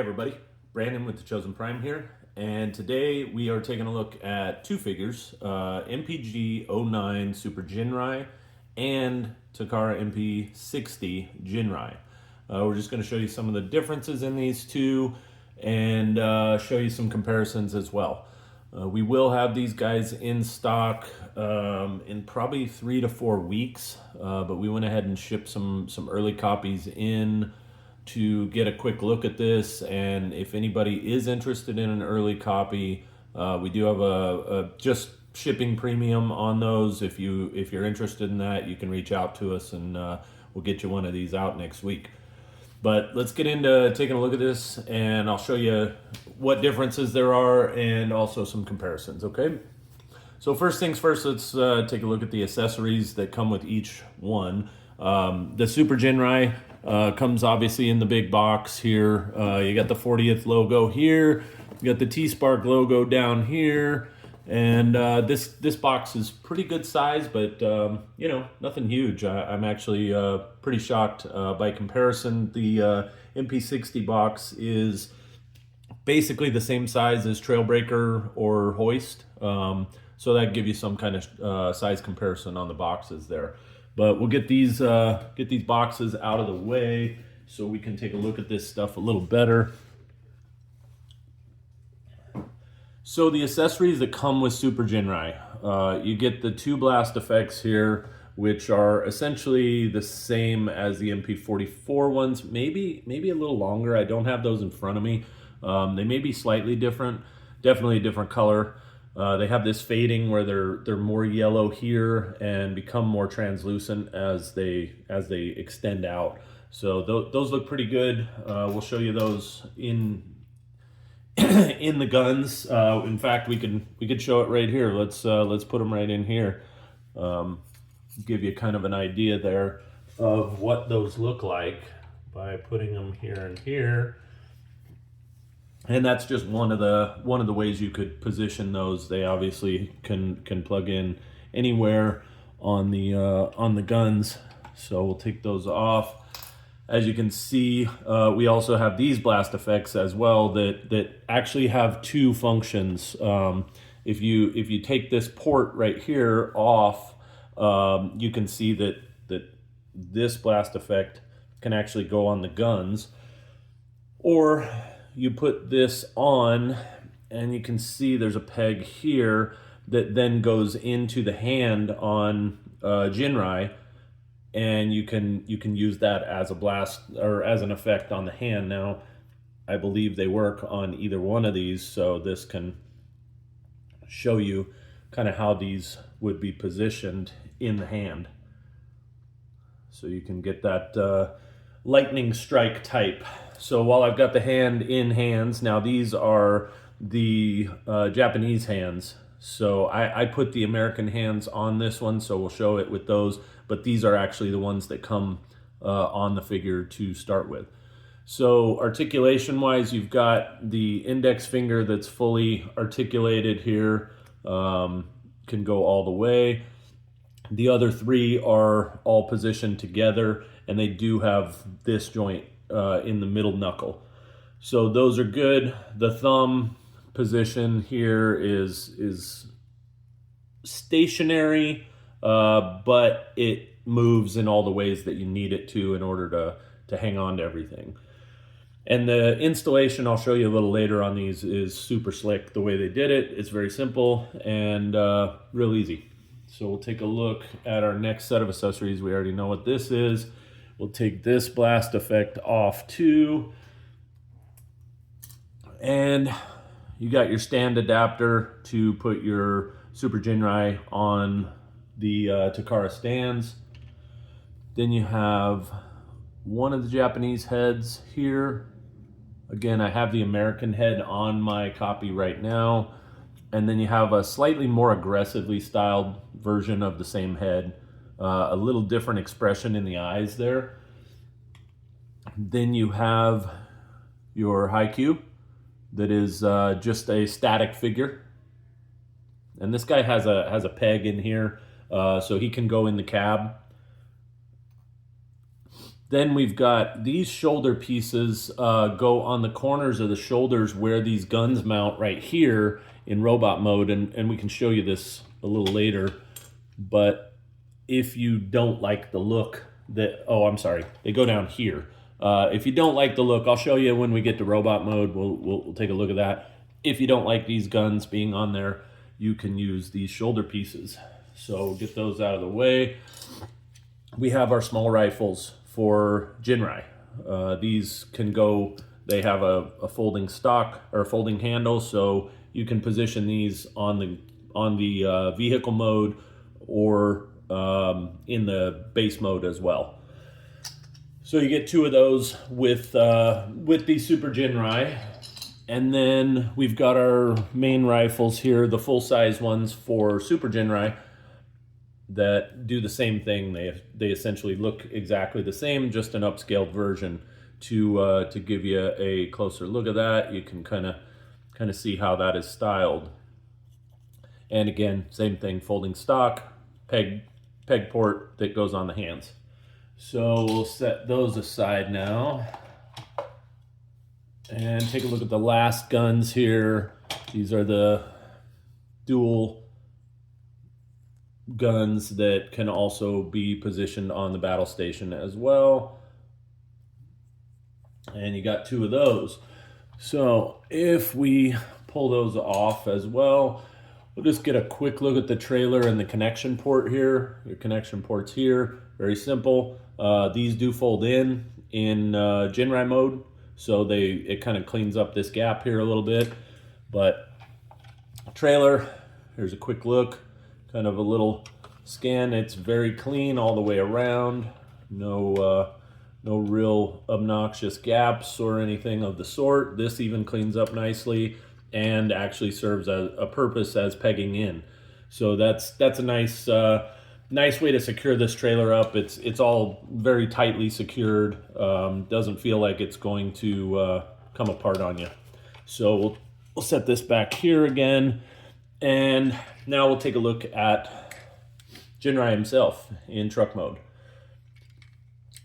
everybody, Brandon with the Chosen Prime here, and today we are taking a look at two figures, MPG-09 Super Ginrai and Takara MP-60 Ginrai. We're just going to show you some of the differences in these two and show you some comparisons as well. We will have these guys in stock in probably 3 to 4 weeks, but we went ahead and shipped some early copies in to get a quick look at this. And if anybody is interested in an early copy, we do have a just shipping premium on those. If you're interested in that, you can reach out to us and we'll get you one of these out next week. But let's get into taking a look at this, and I'll show you what differences there are and also some comparisons, okay? So first things first, let's take a look at the accessories that come with each one. The Super Ginrai comes obviously in the big box here. You got the 40th logo here, you got the T-Spark logo down here, and this box is pretty good size, but you know, nothing huge. I'm actually pretty shocked by comparison. The MP-60 box is basically the same size as Trailbreaker or Hoist, so that gives you some kind of size comparison on the boxes there. But we'll get these boxes out of the way so we can take a look at this stuff a little better. So the accessories that come with Super Ginrai, you get the two blast effects here, which are essentially the same as the MP-44 ones, maybe a little longer. I don't have those in front of me. They may be slightly different, definitely a different color. They have this fading where they're more yellow here and become more translucent as they extend out. So those look pretty good. We'll show you those in the guns. In fact, we could show it right here. Let's put them right in here. Give you kind of an idea there of what those look like by putting them here and here. And that's just one of the ways you could position those. They obviously can plug in anywhere on the guns. So we'll take those off. As you can see, we also have these blast effects as well that actually have two functions. If you take this port right here off, you can see that this blast effect can actually go on the guns, or you put this on and you can see there's a peg here that then goes into the hand on Ginrai, and you can use that as a blast or as an effect on the hand. Now, I believe they work on either one of these, so this can show you kind of how these would be positioned in the hand. So you can get that lightning strike type. So while I've got the hand in hands, now these are the Japanese hands. So I put the American hands on this one, so we'll show it with those, but these are actually the ones that come on the figure to start with. So articulation wise, you've got the index finger that's fully articulated here, can go all the way. The other three are all positioned together, and they do have this joint in the middle knuckle. So those are good. The thumb position here is stationary, but it moves in all the ways that you need it to in order to hang on to everything. And the installation, I'll show you a little later on these, is super slick the way they did it. It's very simple and real easy. So we'll take a look at our next set of accessories. We already know what this is. We'll take this blast effect off too. And you got your stand adapter to put your Super Ginrai on the Takara stands. Then you have one of the Japanese heads here. Again, I have the American head on my copy right now. And then you have a slightly more aggressively styled version of the same head. A little different expression in the eyes there. Then you have your Haikyuu that is just a static figure. And this guy has a peg in here, so he can go in the cab. Then we've got these shoulder pieces go on the corners of the shoulders where these guns mount right here in robot mode, and we can show you this a little later. But if you don't like the look that, oh, I'm sorry, they go down here. If you don't like the look, I'll show you when we get to robot mode. We'll take a look at that. If you don't like these guns being on there, you can use these shoulder pieces. So get those out of the way. We have our small rifles for Ginrai. These can go, they have a folding stock or folding handle, so you can position these on the vehicle mode or in the base mode as well. So you get 2 of those with the Super Ginrai. And then we've got our main rifles here, the full-size ones for Super Ginrai, that do the same thing. They essentially look exactly the same, just an upscaled version. To give you a closer look at that, you can kind of see how that is styled. And again, same thing, folding stock, peg port that goes on the hands. So we'll set those aside now and take a look at the last guns here. These are the dual guns that can also be positioned on the battle station as well. And you got 2 of those. So if we pull those off as well, we'll just get a quick look at the trailer and the connection port here. Your connection port's here, very simple. These do fold in Ginrai mode, so it kind of cleans up this gap here a little bit. But trailer, here's a quick look, kind of a little scan. It's very clean all the way around. No real obnoxious gaps or anything of the sort. This even cleans up nicely and actually serves a purpose as pegging in. So that's a nice way to secure this trailer up. It's all very tightly secured. Doesn't feel like it's going to come apart on you. So we'll set this back here again, and now we'll take a look at Ginrai himself in truck mode.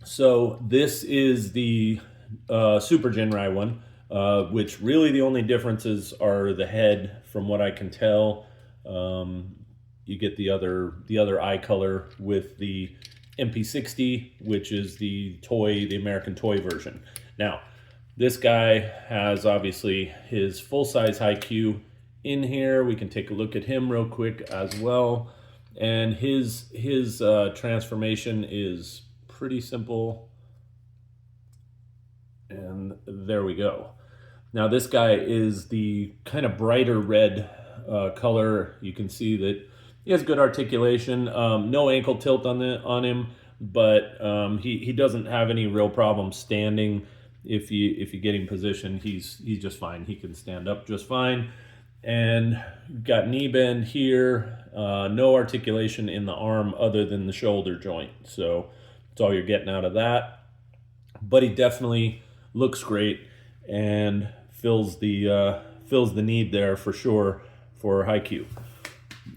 So this is the Super Ginrai one, which really the only differences are the head, from what I can tell. You get the other eye color with the MP-60, which is the American toy version. Now, this guy has obviously his full-size HiQ in here. We can take a look at him real quick as well. And his transformation is pretty simple. And there we go. Now this guy is the kind of brighter red color. You can see that he has good articulation. No ankle tilt on him, but he doesn't have any real problem standing. If you get him positioned, he's just fine. He can stand up just fine. And you've got knee bend here. No articulation in the arm other than the shoulder joint. So that's all you're getting out of that. But he definitely looks great and fills the need there for sure for HiQ.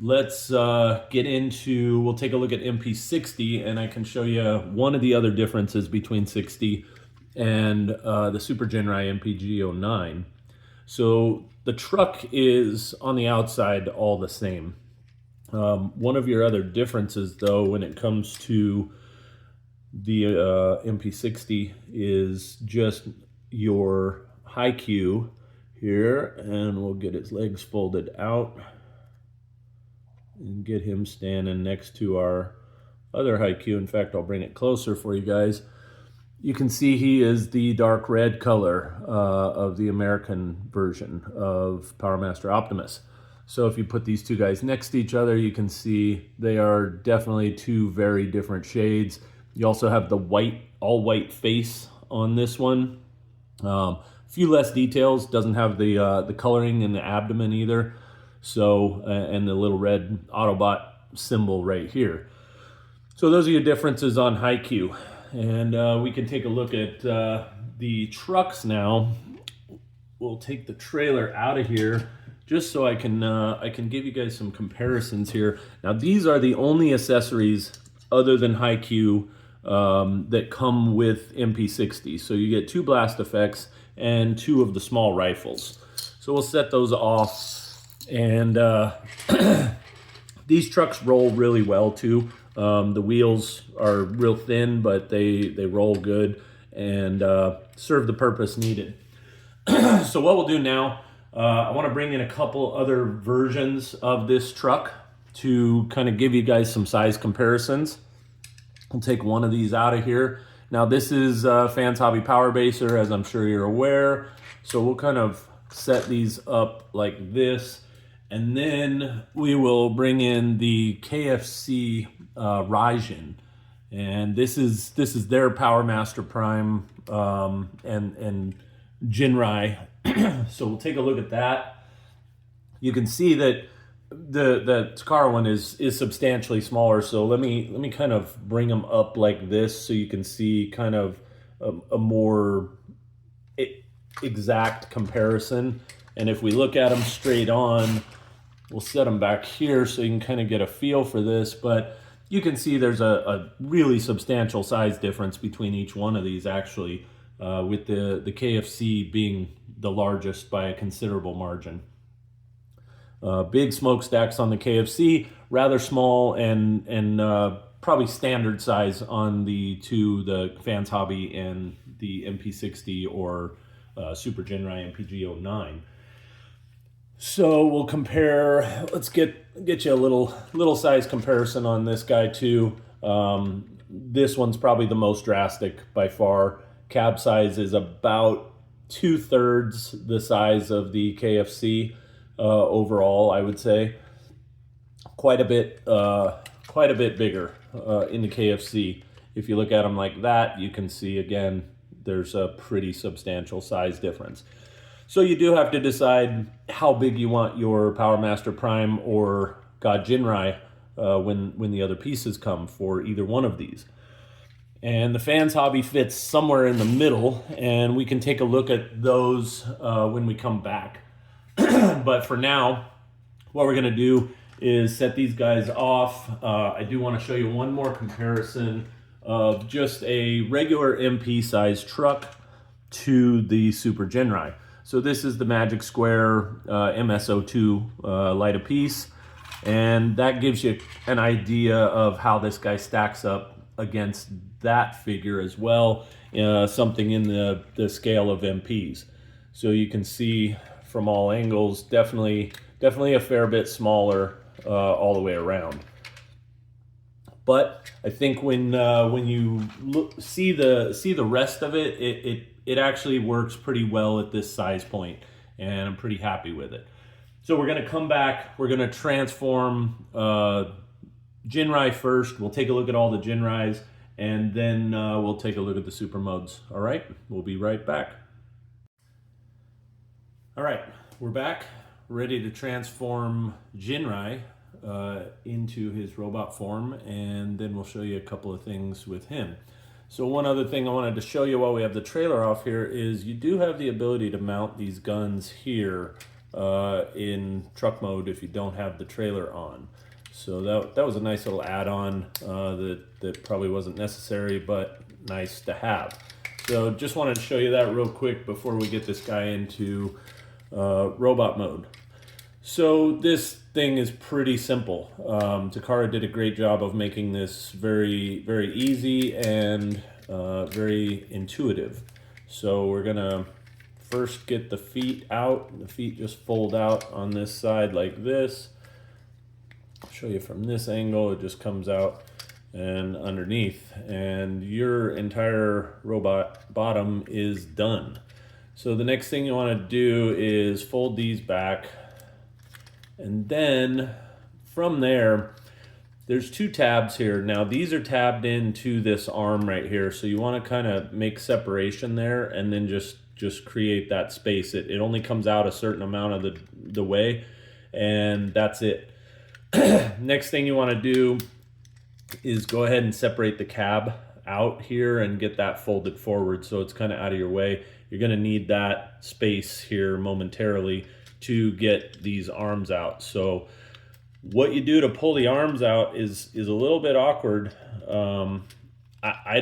Let's get into, we'll take a look at MP-60, and I can show you one of the other differences between 60 and the Super Ginrai MPG-09. So the truck is on the outside all the same. One of your other differences, though, when it comes to the MP-60 is just your HiQ here, and we'll get his legs folded out and get him standing next to our other HiQ. In fact, I'll bring it closer for you guys. You can see he is the dark red color of the American version of Power Master Optimus. So if you put these two guys next to each other, you can see they are definitely two very different shades. You also have the white, all white face on this one. A few less details. Doesn't have the coloring in the abdomen either. So, and the little red Autobot symbol right here. So those are your differences on HiQ. And we can take a look at the trucks now. We'll take the trailer out of here just so I can give you guys some comparisons here. Now these are the only accessories other than HiQ that come with MP-60. So you get 2 blast effects and 2 of the small rifles. So we'll set those off, and these trucks roll really well too. The wheels are real thin, but they roll good and serve the purpose needed. So what we'll do now, I want to bring in a couple other versions of this truck to kind of give you guys some size comparisons. I'll take one of these out of here. Now this is Fans Hobby Power Baser, as I'm sure you're aware. So we'll kind of set these up like this. And then we will bring in the KFC Raijin. And this is their Power Master Prime and Ginrai. So we'll take a look at that. You can see that the Takara one is substantially smaller. So let me kind of bring them up like this so you can see kind of a more exact comparison. And if we look at them straight on, we'll set them back here so you can kind of get a feel for this. But you can see there's a really substantial size difference between each one of these, actually, with the KFC being the largest by a considerable margin. Big smokestacks on the KFC, rather small and probably standard size on the Fans Hobby and the MP-60 or Super Ginrai MPG-09. So we'll compare. Let's get you a little size comparison on this guy too. This one's probably the most drastic by far. Cab size is about 2/3 the size of the KFC. Overall, I would say quite a bit bigger in the KFC. If you look at them like that, you can see again there's a pretty substantial size difference. So you do have to decide how big you want your Power Master Prime or God Ginrai when the other pieces come for either one of these. And the Fans Hobby fits somewhere in the middle, and we can take a look at those when we come back. But for now, what we're going to do is set these guys off. I do want to show you one more comparison of just a regular MP size truck to the Super Ginrai. So this is the Magic Square MSO2 light apiece, and that gives you an idea of how this guy stacks up against that figure as well, something in the scale of MPs. So you can see from all angles, definitely a fair bit smaller all the way around. But I think when you see the rest of it, it actually works pretty well at this size point, and I'm pretty happy with it. So we're going to come back. We're going to transform Ginrai first. We'll take a look at all the Ginrais, and then we'll take a look at the super modes. All right, we'll be right back. All right, we're back, ready to transform Ginrai into his robot form, and then we'll show you a couple of things with him. So one other thing I wanted to show you while we have the trailer off here is you do have the ability to mount these guns here in truck mode if you don't have the trailer on. So that was a nice little add-on that probably wasn't necessary, but nice to have. So just wanted to show you that real quick before we get this guy into robot mode. So this thing is pretty simple. Takara did a great job of making this very, very easy and very intuitive. So we're gonna first get the feet out. The feet just fold out on this side like this. I'll show you from this angle. It just comes out and underneath, and your entire robot bottom is done. So the next thing you want to do is fold these back, and then from there there's 2 tabs here. Now these are tabbed into this arm right here, so you want to kind of make separation there and then just create that space. It only comes out a certain amount of the way, and that's it. Next thing you want to do is go ahead and separate the cab out here and get that folded forward so it's kind of out of your way. You're going to need that space here momentarily to get these arms out. So what you do to pull the arms out is a little bit awkward. I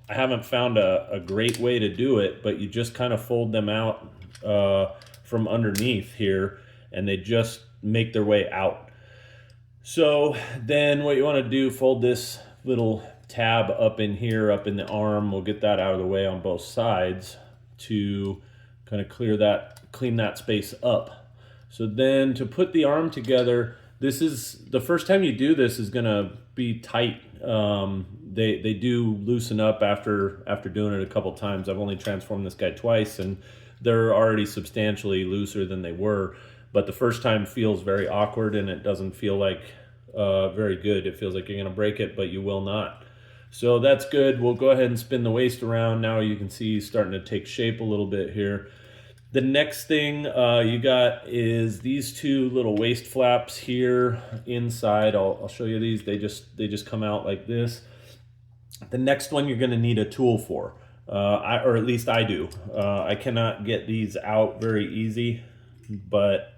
haven't found a great way to do it, but you just kind of fold them out from underneath here, and they just make their way out. So then what you want to do, fold this little tab up in here, up in the arm. We'll get that out of the way on both sides to kind of clean that space up. So then to put the arm together, this is the first time you do this is gonna be tight. They do loosen up after doing it a couple times. I've only transformed this guy twice, and they're already substantially looser than they were. But the first time feels very awkward, and it doesn't feel like very good. It feels like you're gonna break it, but you will not. So that's good. We'll go ahead and spin the waist around. Now you can see he's starting to take shape a little bit here. The next thing you got is these two little waist flaps here inside. I'll show you these. They just come out like this. The next one you're going to need a tool for, or at least I do. I cannot get these out very easy, but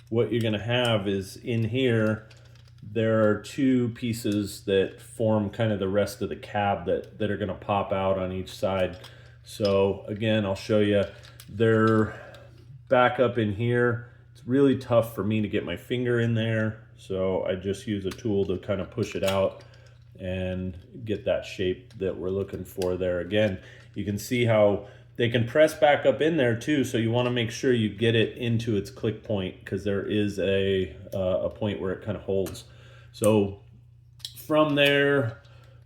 what you're going to have is in here, there are two pieces that form kind of the rest of the cab that are going to pop out on each side. So again, I'll show you. They're back up in here. It's really tough for me to get my finger in there, so I just use a tool to kind of push it out and get that shape that we're looking for there. Again, you can see how they can press back up in there too, so you want to make sure you get it into its click point, because there is a point where it kind of holds. So from there,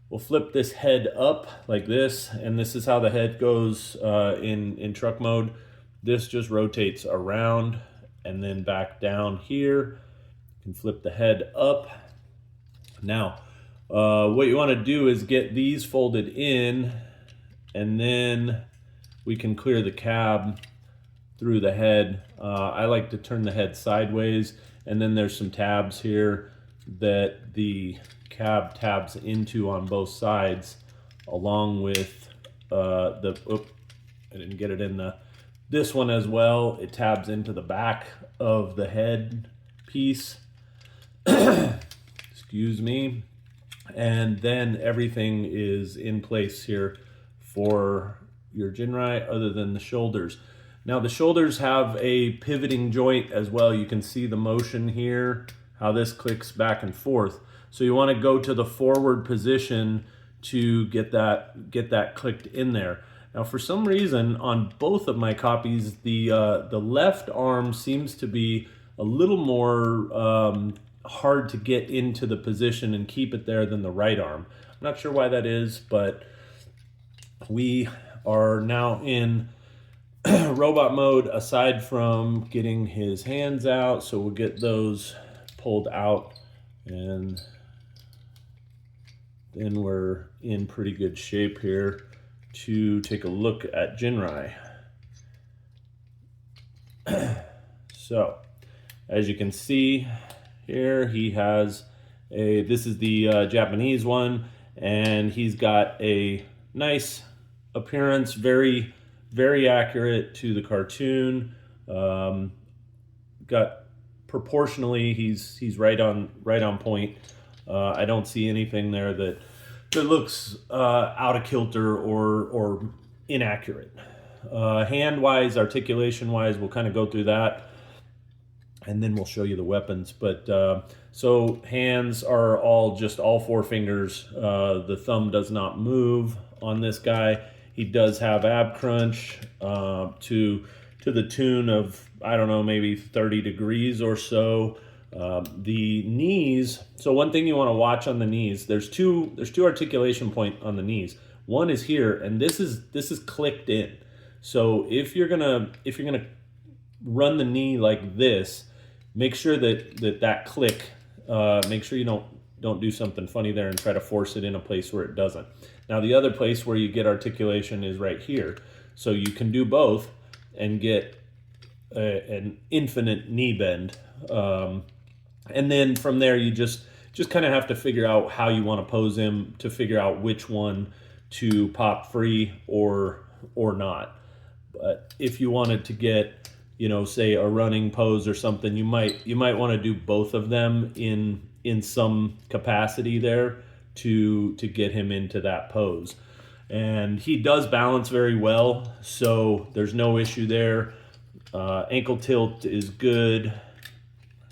we'll flip this head up like this, and this is how the head goes in truck mode. This just rotates around and then back down here. You can flip the head up. Now, what you want to do is get these folded in, and then we can clear the cab through the head. I like to turn the head sideways, and then there's some tabs here that the cab tabs into on both sides, along with I didn't get it in this one as well. It tabs into the back of the head piece. Excuse me. And then everything is in place here for your Ginrai, other than the shoulders. Now the shoulders have a pivoting joint as well. You can see the motion here, how this clicks back and forth. So you want to go to the forward position to get that clicked in there. Now for some reason on both of my copies, the left arm seems to be a little more hard to get into the position and keep it there than the right arm. I'm not sure why that is, but we are now in robot mode aside from getting his hands out. So we'll get those pulled out, and then we're in pretty good shape here to take a look at Ginrai. So as you can see here, he has this is the Japanese one, and he's got a nice appearance, very accurate to the cartoon. Got proportionally, he's right on point. I don't see anything there that looks out of kilter or inaccurate. Hand-wise, articulation-wise, we'll kind of go through that, and then we'll show you the weapons. But so hands are all four fingers. The thumb does not move on this guy. He does have ab crunch to the tune of, I don't know, maybe 30 degrees or so. The knees, so one thing you want to watch on the knees, there's two articulation point on the knees. One is here, and this is clicked in. So if you're gonna run the knee like this, make sure that click, make sure you don't do something funny there and try to force it in a place where it doesn't. Now the other place where you get articulation is right here. So you can do both and get an infinite knee bend. And then from there, you just kind of have to figure out how you want to pose him to figure out which one to pop free or not. But if you wanted to get, say a running pose or something, you might want to do both of them in some capacity there to get him into that pose. And he does balance very well, so there's no issue there. Ankle tilt is good,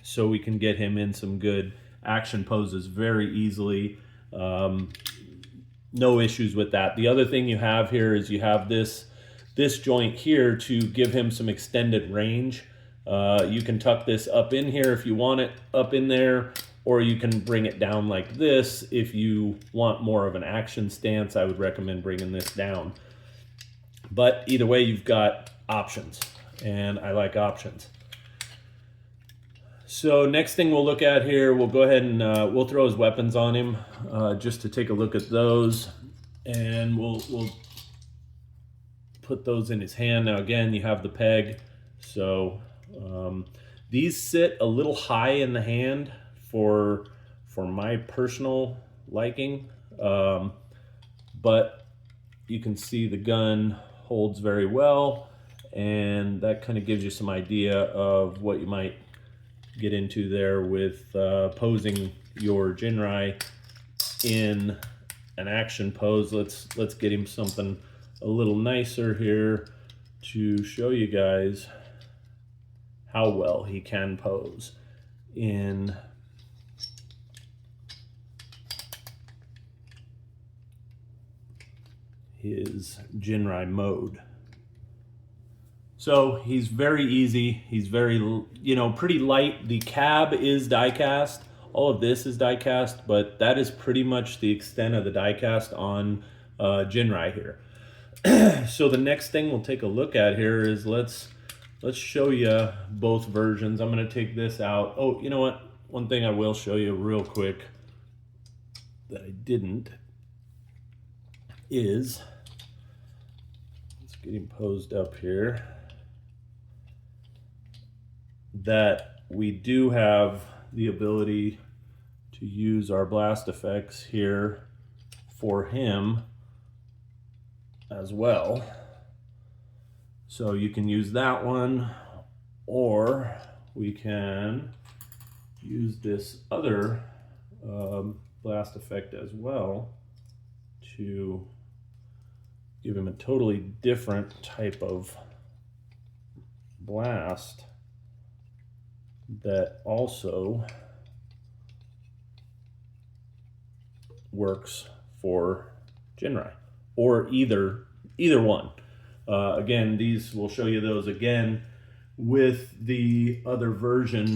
so we can get him in some good action poses very easily. No issues with that. The other thing you have here is you have this joint here to give him some extended range. You can tuck this up in here if you want it up in there, or you can bring it down like this if you want more of an action stance. I would recommend bringing this down. But either way, you've got options, and I like options. So next thing we'll look at here, we'll go ahead and we'll throw his weapons on him just to take a look at those, and we'll put those in his hand. Now again, you have the peg, so these sit a little high in the hand for my personal liking, but you can see the gun holds very well, and that kind of gives you some idea of what you might get into there with posing your Ginrai in an action pose. Let's get him something a little nicer here to show you guys how well he can pose in his Ginrai mode. So he's very easy. He's very, pretty light. The cab is die cast. All of this is die cast, but that is pretty much the extent of the die cast on Ginrai here. So the next thing we'll take a look at here is let's show you both versions. I'm going to take this out. Oh, you know what? One thing I will show you real quick that I didn't is, let's get him posed up here, that we do have the ability to use our blast effects here for him as well. So you can use that one, or we can use this other blast effect as well to give him a totally different type of blast that also works for Ginrai, or either one. Again, these, we'll show you those again with the other version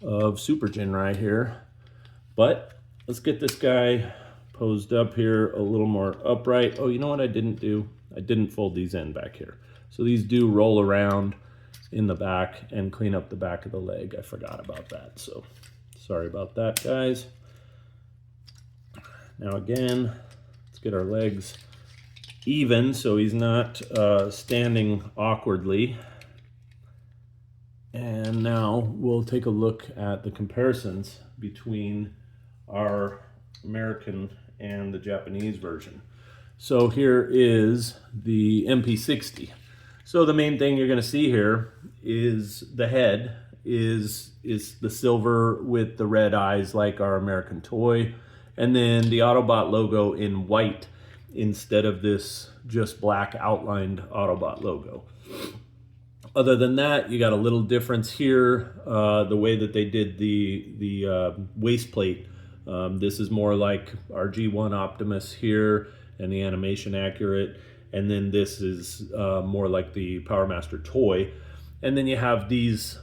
of Super Ginrai here. But let's get this guy posed up here a little more upright. Oh, you know what I didn't do? I didn't fold these in back here. So these do roll around in the back and clean up the back of the leg. I forgot about that, so sorry about that, guys. Now again, let's get our legs even so he's not standing awkwardly. And now we'll take a look at the comparisons between our American and the Japanese version. So here is the MP-60. So the main thing you're going to see here is the head is the silver with the red eyes like our American toy, and then the Autobot logo in white instead of this just black outlined Autobot logo. Other than that, you got a little difference here, the way that they did the waist plate. This is more like our G1 Optimus here, and the animation accurate. And then this is more like the Power Master toy. And then you have these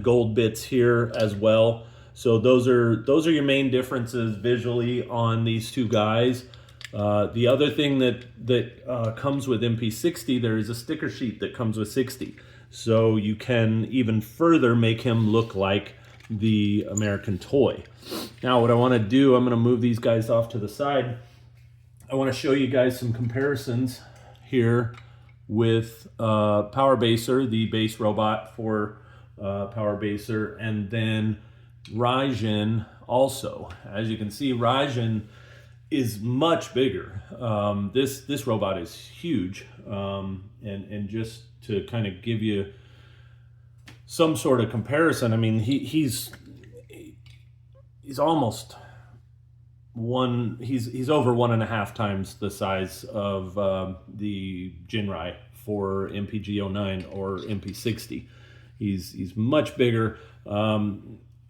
gold bits here as well. So those are your main differences visually on these two guys. The other thing that comes with MP-60, there is a sticker sheet that comes with 60. So you can even further make him look like the American toy. Now what I want to do, I'm going to move these guys off to the side. I want to show you guys some comparisons here with Power Baser, the base robot for Power Baser, and then Raijin also. As you can see, Raijin is much bigger. This robot is huge, and just to kind of give you some sort of comparison, I mean he's almost he's over 1.5 times the size of the Ginrai for MPG-09 or MP-60. He's much bigger.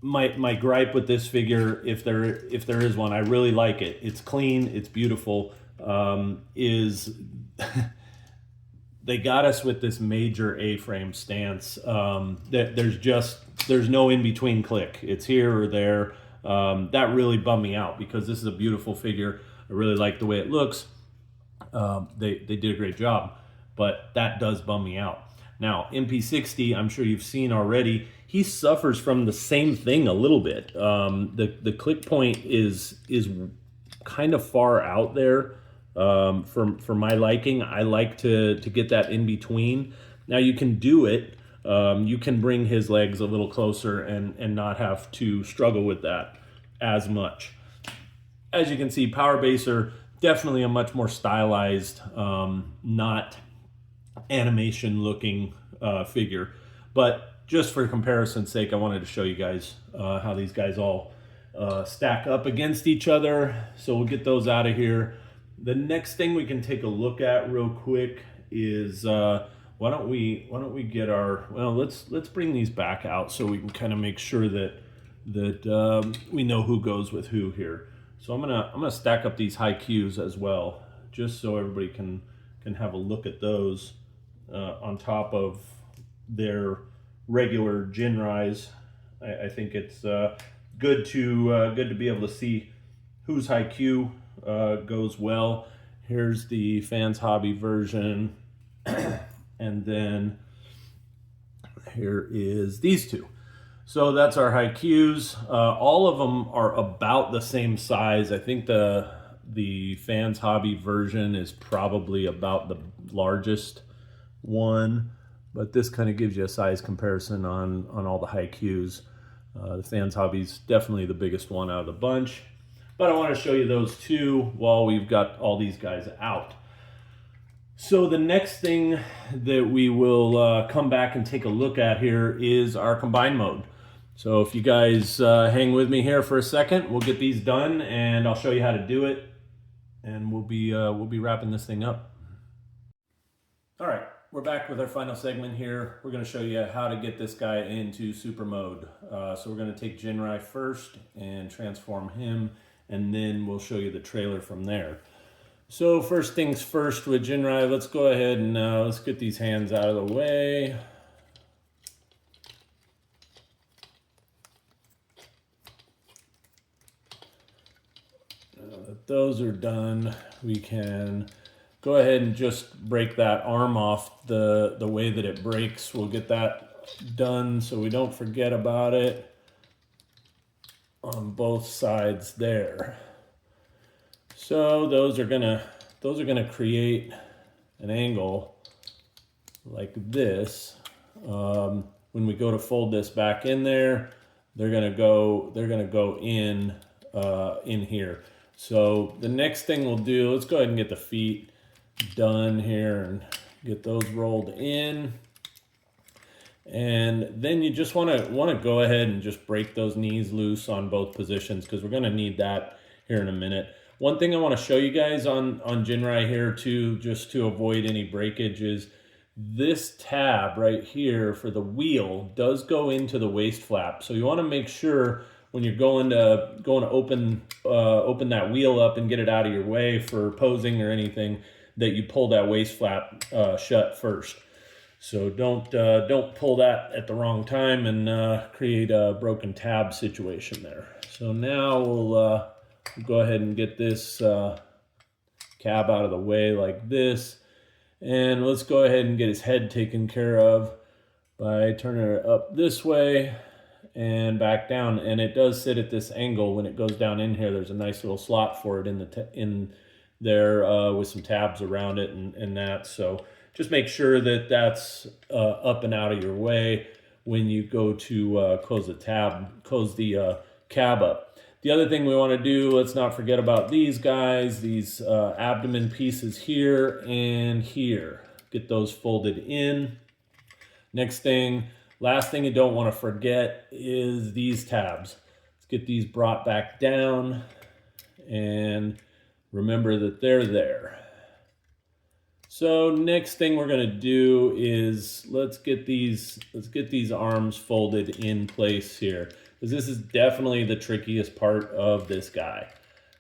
My gripe with this figure, if there is one, I really like it. It's clean, it's beautiful. Is they got us with this major A-frame stance. That there's no in between click. It's here or there. That really bummed me out because this is a beautiful figure. I really like the way it looks. They did a great job, but that does bum me out. Now, MP-60, I'm sure you've seen already, he suffers from the same thing a little bit. The click point is kind of far out there for my liking. I like to get that in between. Now, you can do it. You can bring his legs a little closer and not have to struggle with that as much. As you can see, Power Baser, definitely a much more stylized, not animation looking figure. But just for comparison's sake, I wanted to show you guys how these guys all stack up against each other. So we'll get those out of here. The next thing we can take a look at real quick is why don't we get our, well, let's bring these back out so we can kind of make sure that we know who goes with who here. So I'm gonna stack up these high Qs as well, just so everybody can have a look at those on top of their regular Ginrais. I think it's good to be able to see whose high Q goes well. Here's the Fans Hobby version, and then here is these two. So that's our high Qs. All of them are about the same size. I think the Fans Hobby version is probably about the largest one, but this kind of gives you a size comparison on all the high Qs. The Fans Hobby's definitely the biggest one out of the bunch, but I want to show you those two while we've got all these guys out. So the next thing that we will come back and take a look at here is our combine mode. So if you guys hang with me here for a second, we'll get these done and I'll show you how to do it, and we'll be wrapping this thing up. All right, we're back with our final segment here. We're going to show you how to get this guy into super mode. So we're going to take Ginrai first and transform him, and then we'll show you the trailer from there. So first things first with Ginrai, let's go ahead and let's get these hands out of the way. Now that those are done, we can go ahead and just break that arm off the way that it breaks. We'll get that done so we don't forget about it on both sides there. So those are gonna create an angle like this. When we go to fold this back in there, they're gonna go in here. So the next thing we'll do, let's go ahead and get the feet done here and get those rolled in. And then you just want to go ahead and just break those knees loose on both positions, because we're going to need that here in a minute. One thing I want to show you guys on Ginrai here too, just to avoid any breakage, is this tab right here for the wheel does go into the waist flap. So you want to make sure when you're going to open that wheel up and get it out of your way for posing or anything, that you pull that waist flap shut first. So don't pull that at the wrong time and create a broken tab situation there. So now we'll go ahead and get this cab out of the way like this, and let's go ahead and get his head taken care of by turning it up this way and back down. And it does sit at this angle when it goes down in here. There's a nice little slot for it in there with some tabs around it and that. So just make sure that that's up and out of your way when you go to close the cab up. The other thing we want to do, let's not forget about these guys, these abdomen pieces here and here. Get those folded in. Next thing, last thing you don't want to forget is these tabs. Let's get these brought back down and remember that they're there. So next thing we're going to do is let's get these arms folded in place here, because this is definitely the trickiest part of this guy.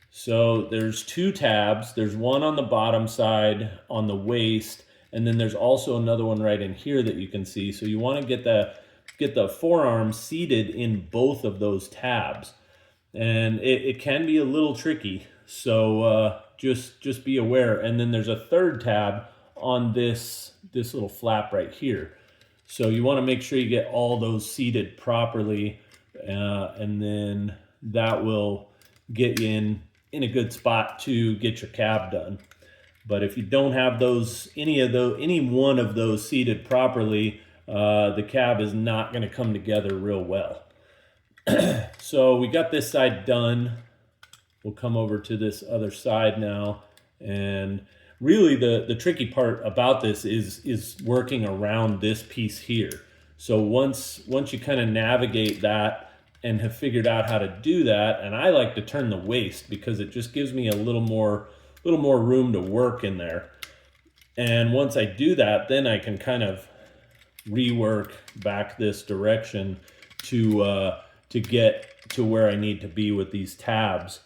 So there's two tabs. There's one on the bottom side on the waist, and then there's also another one right in here that you can see. So you want to get the forearm seated in both of those tabs, and it can be a little tricky. So just be aware. And then there's a third tab on this little flap right here. So you want to make sure you get all those seated properly, and then that will get you in a good spot to get your cab done. But if you don't have any one of those seated properly, the cab is not going to come together real well. So we got this side done. We'll come over to this other side now, and really the tricky part about this is working around this piece here. So once you kind of navigate that and have figured out how to do that, and I like to turn the waist because it just gives me a little more room to work in there. And once I do that, then I can kind of rework back this direction to get to where I need to be with these tabs.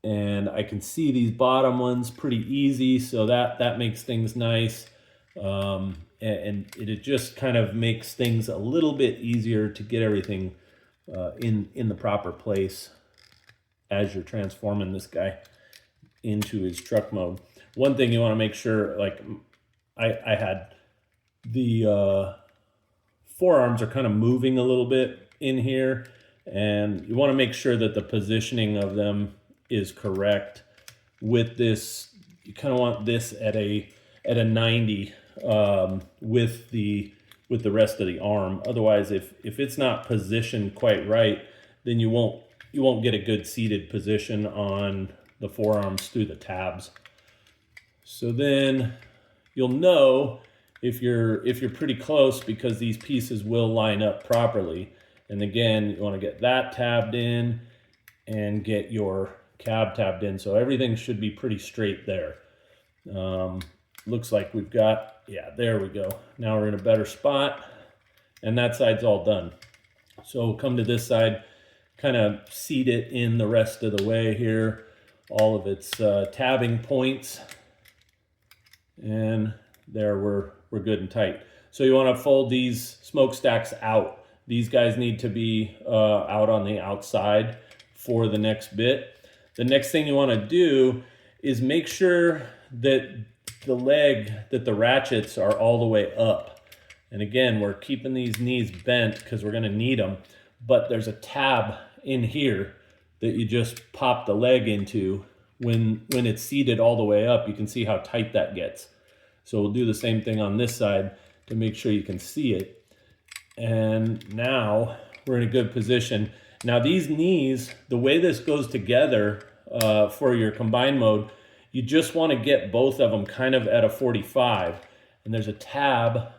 And I can see these bottom ones pretty easy, so that makes things nice. And it just kind of makes things a little bit easier to get everything in the proper place as you're transforming this guy into his truck mode. One thing you want to make sure, like I had the forearms are kind of moving a little bit in here, and you want to make sure that the positioning of them is correct. With this, you kind of want this at a 90 with the rest of the arm. Otherwise, if it's not positioned quite right, then you won't get a good seated position on the forearms through the tabs. So then you'll know if you're pretty close, because these pieces will line up properly. And again, you want to get that tabbed in and get your cab tabbed in. So everything should be pretty straight there. Looks like we've got, yeah, there we go. Now we're in a better spot, and that side's all done. So we'll come to this side, kind of seat it in the rest of the way here, all of its tabbing points, and there we're good and tight. So you want to fold these smokestacks out. These guys need to be out on the outside for the next bit. The next thing you want to do is make sure that the ratchets are all the way up. And again, we're keeping these knees bent because we're going to need them. But there's a tab in here that you just pop the leg into. When it's seated all the way up, you can see how tight that gets. So we'll do the same thing on this side to make sure you can see it. And now we're in a good position. Now these knees, the way this goes together for your combined mode, you just want to get both of them kind of at a 45. And there's a tab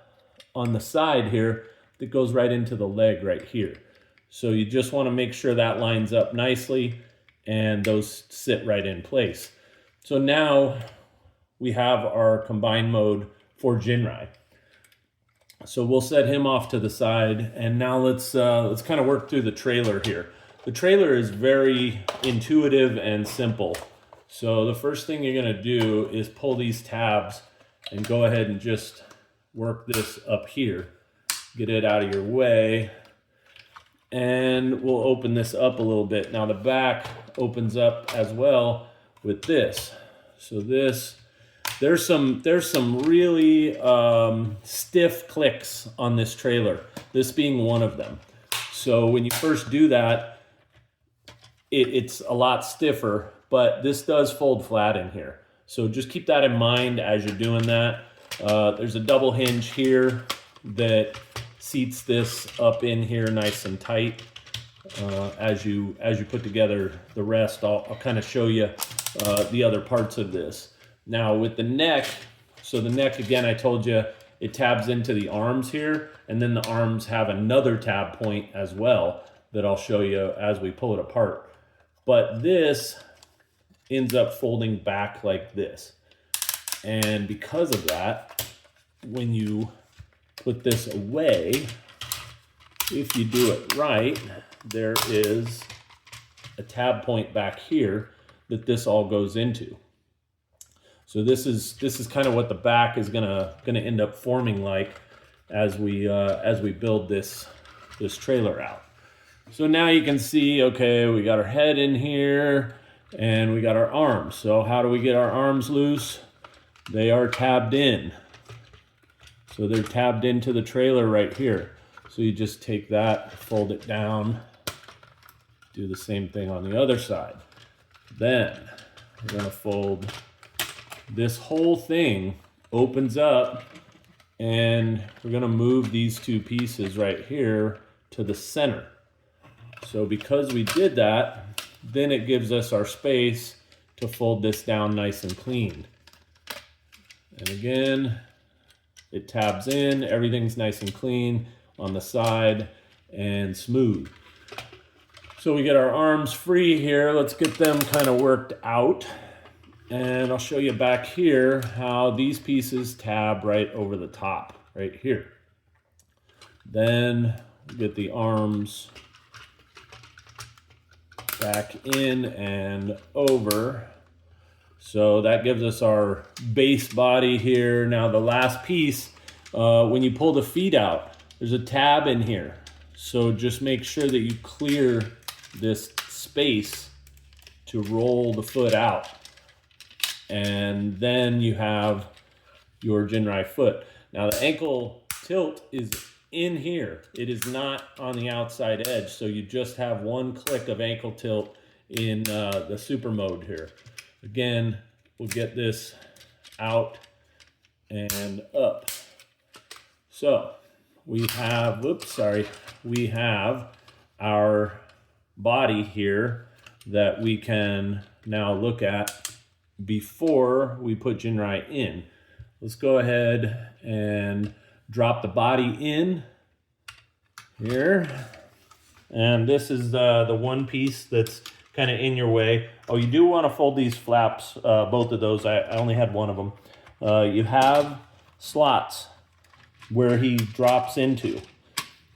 on the side here that goes right into the leg right here. So you just want to make sure that lines up nicely and those sit right in place. So now we have our combined mode for Ginrai. So we'll set him off to the side, and now let's kind of work through the trailer here. The trailer is very intuitive and simple. So the first thing you're going to do is pull these tabs and go ahead and just work this up here. Get it out of your way. And we'll open this up a little bit. Now the back opens up as well with this. So there's some really stiff clicks on this trailer, this being one of them. So when you first do that, it's a lot stiffer, but this does fold flat in here. So just keep that in mind as you're doing that. There's a double hinge here that seats this up in here nice and tight. As you put together the rest, I'll kind of show you the other parts of this. Now with the neck, so the neck, again, I told you it tabs into the arms here, and then the arms have another tab point as well that I'll show you as we pull it apart. But this ends up folding back like this. And because of that, when you put this away, if you do it right, there is a tab point back here that this all goes into. So this is kind of what the back is gonna end up forming like as we build this trailer out. So now you can see, okay, we got our head in here and we got our arms. So how do we get our arms loose? They are tabbed in. So they're tabbed into the trailer right here. So you just take that, fold it down, do the same thing on the other side. Then we're gonna fold this whole thing, opens up, and we're gonna move these two pieces right here to the center. So because we did that, then it gives us our space to fold this down nice and clean. And again, it tabs in, everything's nice and clean on the side and smooth. So we get our arms free here. Let's get them kind of worked out. And I'll show you back here how these pieces tab right over the top, right here. Then we get the arms back in and over. So that gives us our base body here. Now the last piece, when you pull the feet out, there's a tab in here. So just make sure that you clear this space to roll the foot out. And then you have your Ginrai foot. Now the ankle tilt is in here. It is not on the outside edge. So you just have one click of ankle tilt in the super mode here. Again, we'll get this out and up. So we have, we have our body here that we can now look at before we put Ginrai in. Let's go ahead and drop the body in here. And this is the one piece that's kind of in your way. Oh, you do want to fold these flaps, both of those. I only had one of them. You have slots where he drops into,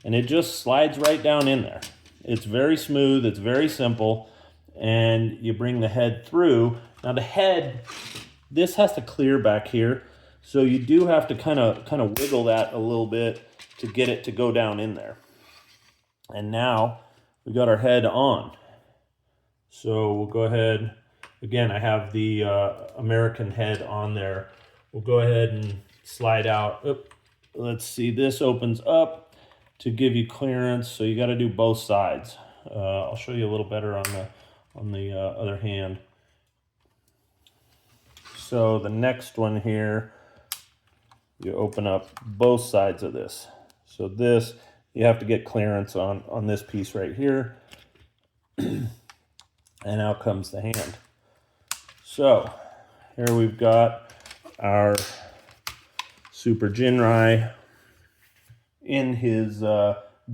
and it just slides right down in there. It's very smooth, it's very simple, and you bring the head through. Now the head, this has to clear back here, so you do have to kind of wiggle that a little bit to get it to go down in there. And now we got our head on. So we'll go ahead, again, I have the American head on there. We'll go ahead and slide out. Oop. Let's see, this opens up to give you clearance, so you got to do both sides. I'll show you a little better on the other hand. So the next one here, you open up both sides of this. So this, you have to get clearance on this piece right here. And out comes the hand. So here we've got our Super Ginrai in his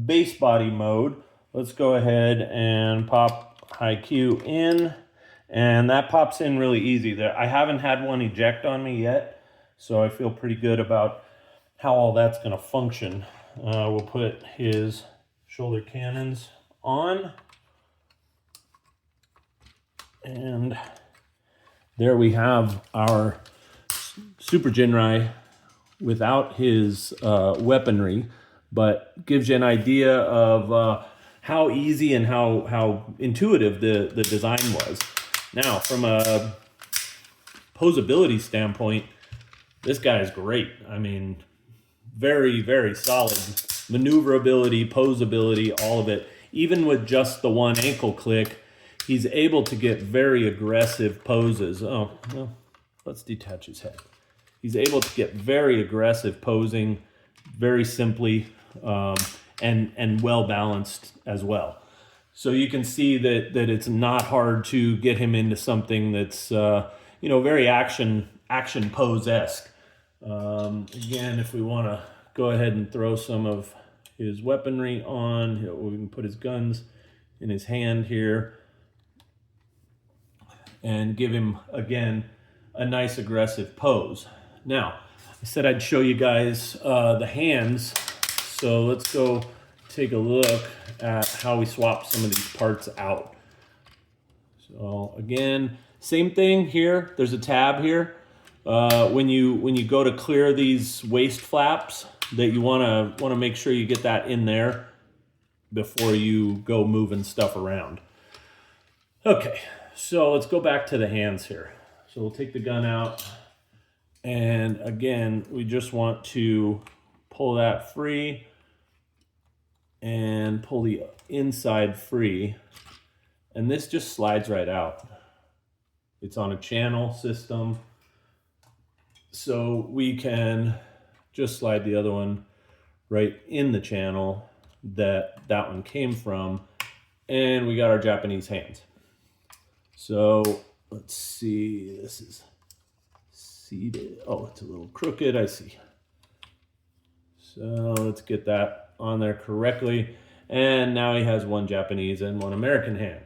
base body mode. Let's go ahead and pop high Q in, and that pops in really easy. There, I haven't had one eject on me yet, so I feel pretty good about how all that's going to function. We'll put his shoulder cannons on, and there we have our Super Ginrai without his weaponry, but gives you an idea of how easy and how intuitive the design was. Now, from a posability standpoint, this guy is great. I mean, very, very solid. Maneuverability, posability, all of it. Even with just the one ankle click, he's able to get very aggressive poses. Oh, well, let's detach his head. He's able to get very aggressive posing, very simply, and well balanced as well. So you can see that it's not hard to get him into something that's very action pose-esque. Again, if we want to go ahead and throw some of his weaponry on, we can put his guns in his hand here. and give him, again, a nice aggressive pose. Now, I said I'd show you guys the hands, so let's go take a look at how we swap some of these parts out. So again, same thing here. There's a tab here. When you go to clear these waist flaps, that you want to make sure you get that in there before you go moving stuff around. Okay, so let's go back to the hands here. So we'll take the gun out, and again, we just want to pull that free and pull the inside free, and this just slides right out. It's on a channel system, so we can just slide the other one right in the channel that one came from, and we got our Japanese hands. So let's see, this is seated. Oh, it's a little crooked, I see. So let's get that on there correctly. And now he has one Japanese and one American hand.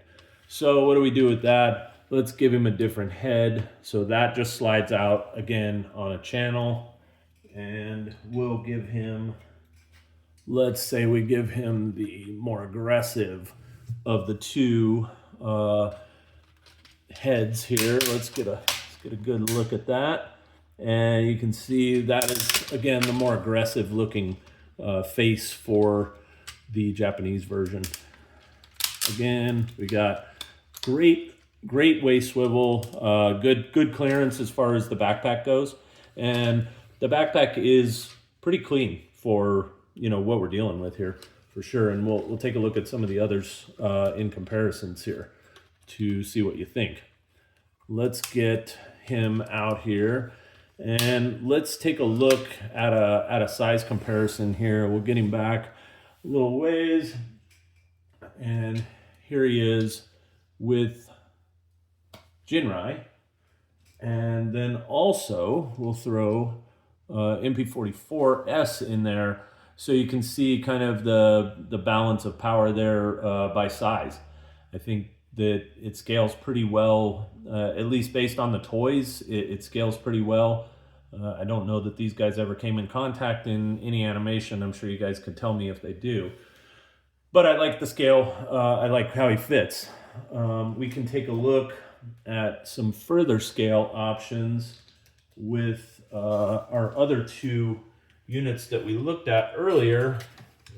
So what do we do with that? Let's give him a different head. So that just slides out again on a channel. And we'll give him, let's say we give him the more aggressive of the two heads here. Let's get a good look at that. And you can see that is, again, the more aggressive looking face for the Japanese version. Again, we got great waist swivel, good clearance as far as the backpack goes. And the backpack is pretty clean for, you know, what we're dealing with here, for sure. And we'll take a look at some of the others in comparisons here to see what you think. Let's get him out here, and let's take a look at a size comparison here. We'll get him back a little ways, and here he is with Ginrai. And then also we'll throw MP-44S in there, so you can see kind of the balance of power there by size. I think that it scales pretty well, at least based on the toys, it scales pretty well. I don't know that these guys ever came in contact in any animation. I'm sure you guys could tell me if they do. But I like the scale, I like how he fits. We can take a look at some further scale options with our other two units that we looked at earlier,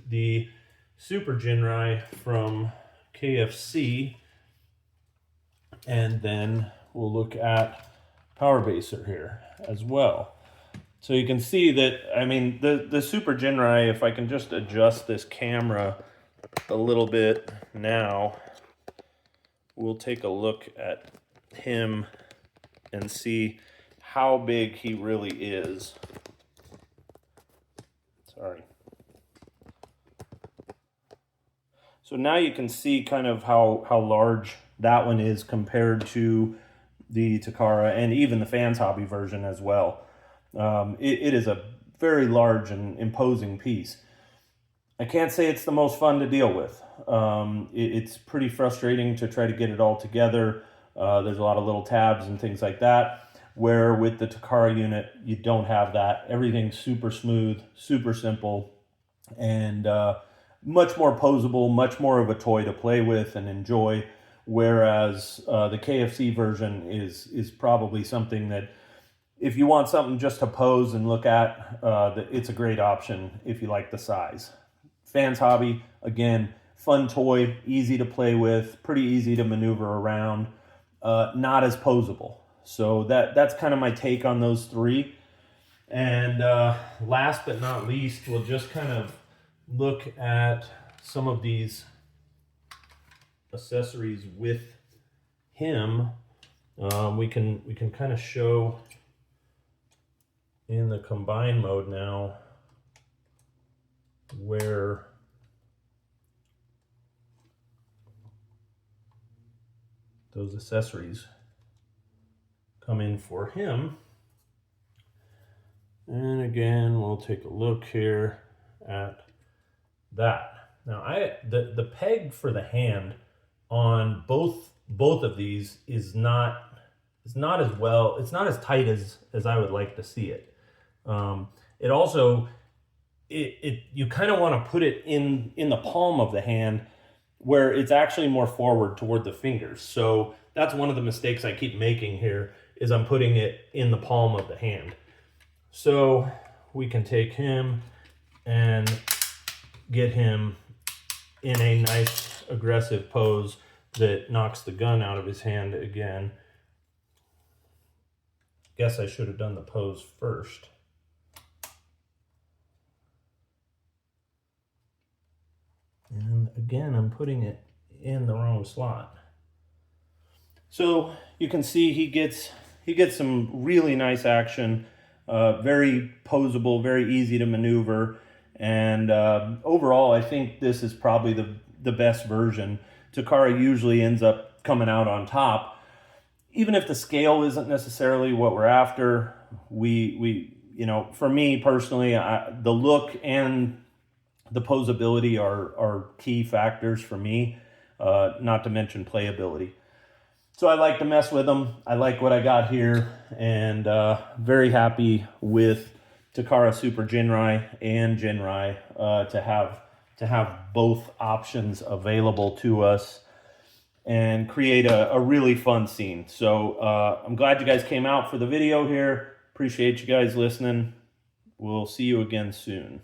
the Super Ginrai from KFC, and then we'll look at Power Baser here as well. So you can see that, I mean, the Super Ginrai, if I can just adjust this camera a little bit now, we'll take a look at him and see how big he really is. Sorry. So now you can see kind of how large that one is compared to the Takara and even the Fans Hobby version as well. It is a very large and imposing piece. I can't say it's the most fun to deal with. It's pretty frustrating to try to get it all together. There's a lot of little tabs and things like that, where with the Takara unit, you don't have that. Everything's super smooth, super simple, and much more posable, much more of a toy to play with and enjoy. Whereas the KFC version is probably something that, if you want something just to pose and look at, it's a great option if you like the size. Fans Hobby, again, fun toy, easy to play with, pretty easy to maneuver around, not as posable. So that's kind of my take on those three. And last but not least, we'll just kind of look at some of these accessories with him. We can kind of show in the combine mode now where those accessories come in for him. And again, we'll take a look here at that. Now, the peg for the hand on both of these is not it's not as well, it's not as tight as I would like to see it. It also, you kind of want to put it in the palm of the hand where it's actually more forward toward the fingers. So that's one of the mistakes I keep making here, is I'm putting it in the palm of the hand. So we can take him and get him in a nice aggressive pose that knocks the gun out of his hand again. Guess I should have done the pose first. And again, I'm putting it in the wrong slot. So you can see he gets some really nice action, very posable, very easy to maneuver, and overall, I think this is probably the best version. Takara usually ends up coming out on top, even if the scale isn't necessarily what we're after. We you know, for me personally, the look and the posability are key factors for me, not to mention playability. So I like to mess with them. I like what I got here, and very happy with Takara Super Ginrai and Ginrai to have both options available to us and create a really fun scene. So I'm glad you guys came out for the video here. Appreciate you guys listening. We'll see you again soon.